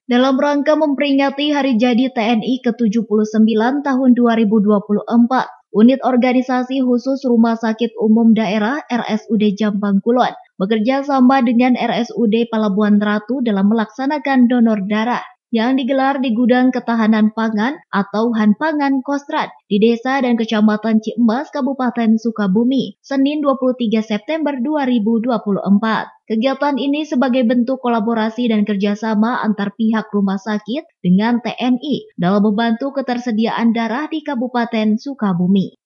Dalam rangka memperingati Hari Jadi TNI ke-79 tahun 2024, Unit Organisasi Khusus Rumah Sakit Umum Daerah RSUD Jombang Kulon bekerja sama dengan RSUD Pelabuhan Ratu dalam melaksanakan donor darah yang digelar di Gudang Ketahanan Pangan atau Hanpangan Kostrad di Desa dan Kecamatan Ciemas, Kabupaten Sukabumi, Senin 23 September 2024. Kegiatan ini sebagai bentuk kolaborasi dan kerjasama antar pihak rumah sakit dengan TNI dalam membantu ketersediaan darah di Kabupaten Sukabumi.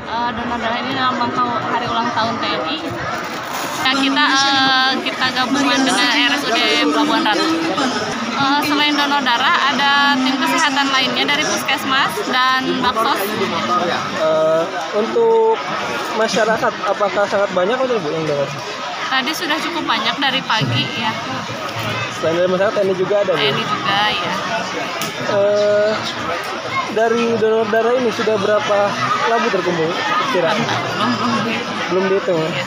Donor darah ini dalam rangka hari ulang tahun TNI. Kita gabungan dengan RSUD Pelabuhan Ratu. Selain donor darah, ada tim kesehatan lainnya dari Puskesmas dan Baksos. Untuk masyarakat, apakah sangat banyak atau Bu yang donor? Tadi sudah cukup banyak dari pagi ya. Selain dari masyarakat, TNI juga ada, Bu? TNI juga ya. Dari donor darah ini sudah berapa labu terkumpul? Belum dihitung. Ya.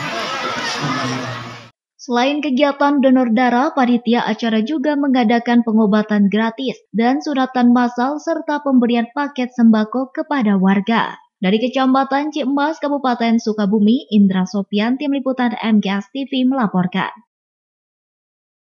Selain kegiatan donor darah, panitia acara juga mengadakan pengobatan gratis dan suratan massal serta pemberian paket sembako kepada warga. Dari Kecamatan Ciemas, Kabupaten Sukabumi, Indra Sopian, Tim Liputan MGS TV melaporkan.